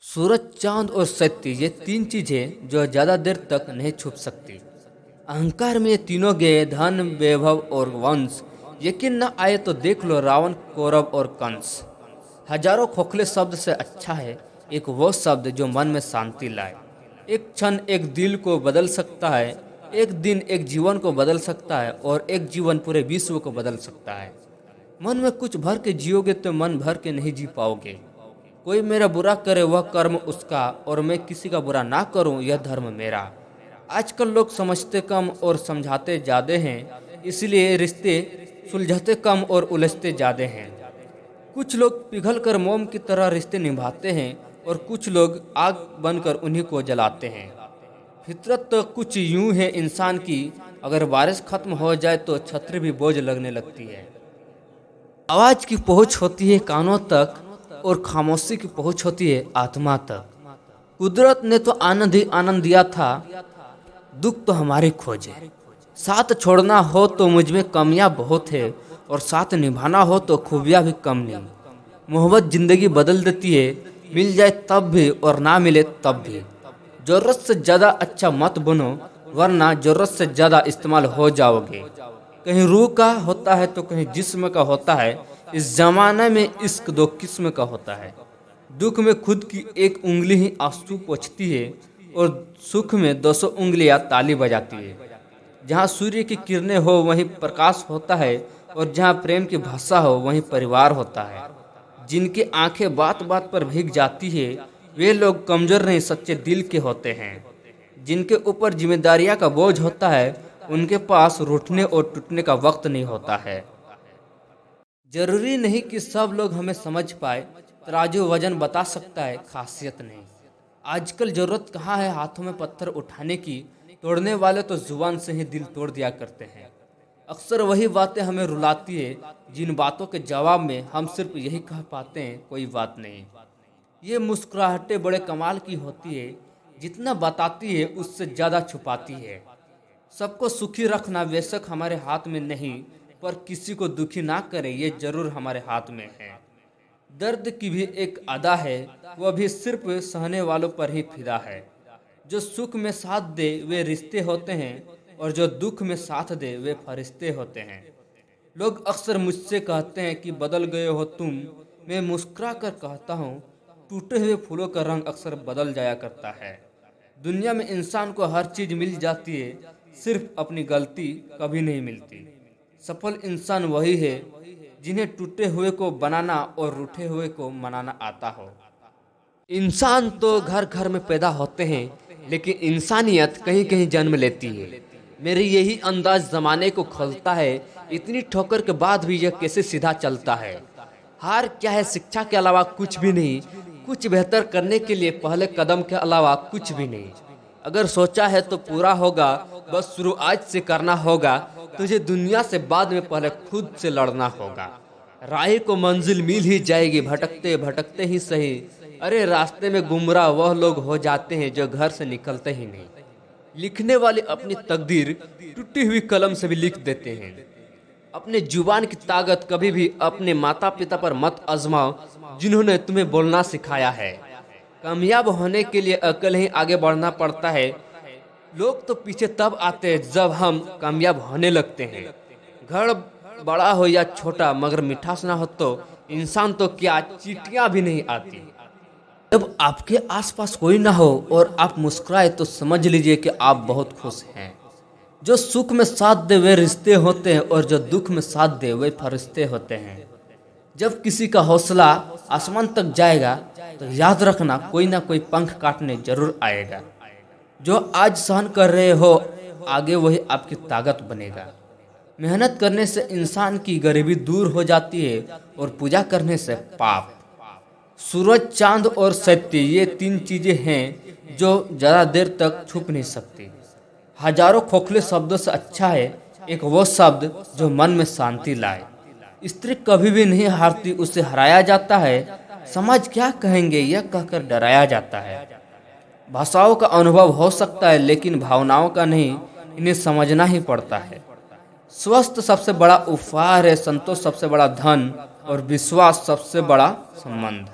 सूरज, चांद और सत्य ये तीन चीजें जो ज्यादा देर तक नहीं छुप सकती। अहंकार में ये तीनों गए, धन, वैभव और वंश। यकीन न आए तो देख लो रावण, कौरव और कंस। हजारों खोखले शब्द से अच्छा है एक वो शब्द जो मन में शांति लाए। एक क्षण एक दिल को बदल सकता है, एक दिन एक जीवन को बदल सकता है और एक जीवन पूरे विश्व को बदल सकता है। मन में कुछ भर के जियोगे तो मन भर के नहीं जी पाओगे। कोई मेरा बुरा करे वह कर्म उसका, और मैं किसी का बुरा ना करूं यह धर्म मेरा। आजकल लोग समझते कम और समझाते ज्यादा हैं, इसलिए रिश्ते सुलझते कम और उलझते ज्यादा हैं। कुछ लोग पिघल कर मोम की तरह रिश्ते निभाते हैं और कुछ लोग आग बनकर उन्हीं को जलाते हैं। फितरत तो कुछ यूं है इंसान की, अगर बारिश खत्म हो जाए तो छतरी भी बोझ लगने लगती है। आवाज की पहुंच होती है कानों तक और खामोशी की पहुंच होती है आत्मा तक। कुदरत ने तो आनंद ही आनंद दिया था, दुख तो हमारी खोज है। साथ छोड़ना हो तो मुझ में कमियां बहुत है और साथ निभाना हो तो खूबियां भी कम नहीं। मोहब्बत जिंदगी बदल देती है, मिल जाए तब भी और ना मिले तब भी। जरूरत से ज्यादा अच्छा मत बनो, वरना जरूरत से ज्यादा इस्तेमाल हो जाओगे। कहीं रूह का होता है तो कहीं जिस्म का होता है। इस जमाने में इश्क दो किस्म का होता है। दुख में खुद की एक उंगली ही आंसू पोंछती है और सुख में 200 उंगलियां ताली बजाती है। जहाँ सूर्य की किरणें हो वहीं प्रकाश होता है और जहाँ प्रेम की भाषा हो वहीं परिवार होता है। जिनकी आंखें बात बात पर भीग जाती है वे लोग कमजोर नहीं सच्चे दिल के होते हैं। जिनके ऊपर जिम्मेदारियां का बोझ होता है उनके पास रूठने और टूटने का वक्त नहीं होता है। जरूरी नहीं कि सब लोग हमें समझ पाए, तराजू वजन बता सकता है, खासियत नहीं। आजकल जरूरत कहाँ है हाथों में पत्थर उठाने की, तोड़ने वाले तो जुबान से ही दिल तोड़ दिया करते हैं। अक्सर वही बातें हमें रुलाती है जिन बातों के जवाब में हम सिर्फ यही कह पाते हैं, कोई बात नहीं। ये मुस्कुराहटें बड़े कमाल की होती है, जितना बताती है उससे ज्यादा छुपाती है। सबको सुखी रखना बेशक हमारे हाथ में नहीं, पर किसी को दुखी ना करे ये जरूर हमारे हाथ में है। दर्द की भी एक अदा है, वह भी सिर्फ सहने वालों पर ही फिदा है। जो सुख में साथ दे वे रिश्ते होते हैं और जो दुख में साथ दे वे फरिश्ते होते हैं। लोग अक्सर मुझसे कहते हैं कि बदल गए हो तुम। मैं मुस्कुरा कर कहता हूँ टूटे हुए फूलों का रंग अक्सर बदल जाया करता है। दुनिया में इंसान को हर चीज मिल जाती है, सिर्फ अपनी गलती कभी नहीं मिलती। सफल इंसान वही है जिन्हें टूटे हुए को बनाना और रूठे हुए को मनाना आता हो। इंसान तो घर घर में पैदा होते हैं, लेकिन इंसानियत कहीं कहीं जन्म लेती है। मेरे यही अंदाज जमाने को खोलता है, इतनी ठोकर के बाद भी यह कैसे सीधा चलता है। हार क्या है शिक्षा के अलावा कुछ भी नहीं, कुछ बेहतर करने के लिए पहले कदम के अलावा कुछ भी नहीं। अगर सोचा है तो पूरा होगा, बस शुरू आज से करना होगा। तुझे दुनिया से बाद में पहले खुद से लड़ना होगा। राह को मंजिल मिल ही जाएगी, भटकते भटकते ही सही। अरे रास्ते में गुमराह वह लोग हो जाते हैं जो घर से निकलते ही नहीं। लिखने वाले अपनी तकदीर टूटी हुई कलम से भी लिख देते हैं। अपने जुबान की ताकत कभी भी अपने माता पिता पर मत आजमाओ जिन्होंने तुम्हें बोलना सिखाया है। कामयाब होने के लिए अकेले ही आगे बढ़ना पड़ता है। लोग तो पीछे तब आते हैं जब हम कामयाब होने लगते हैं। घर बड़ा हो या छोटा मगर मिठास ना हो तो इंसान तो क्या चींटियां भी नहीं आती। जब आपके आसपास कोई ना हो और आप मुस्कुराए तो समझ लीजिए कि आप बहुत खुश हैं। जो सुख में साथ दे वे रिश्ते होते हैं और जो दुख में साथ दे वे फरिश्ते होते हैं। जब किसी का हौसला आसमान तक जाएगा तो याद रखना कोई ना कोई पंख काटने जरूर आएगा। जो आज सहन कर रहे हो आगे वही आपकी ताकत बनेगा। मेहनत करने से इंसान की गरीबी दूर हो जाती है और पूजा करने से पाप। सूरज, चांद और सत्य ये तीन चीजें हैं जो ज्यादा देर तक छुप नहीं सकती। हजारों खोखले शब्दों से अच्छा है एक वो शब्द जो मन में शांति लाए। स्त्री कभी भी नहीं हारती, उसे हराया जाता है। समाज क्या कहेंगे यह कहकर डराया जाता है। भाषाओं का अनुभव हो सकता है लेकिन भावनाओं का नहीं, इन्हें समझना ही पड़ता है। स्वस्थ सबसे बड़ा उपहार है, संतोष सबसे बड़ा धन और विश्वास सबसे बड़ा संबंध।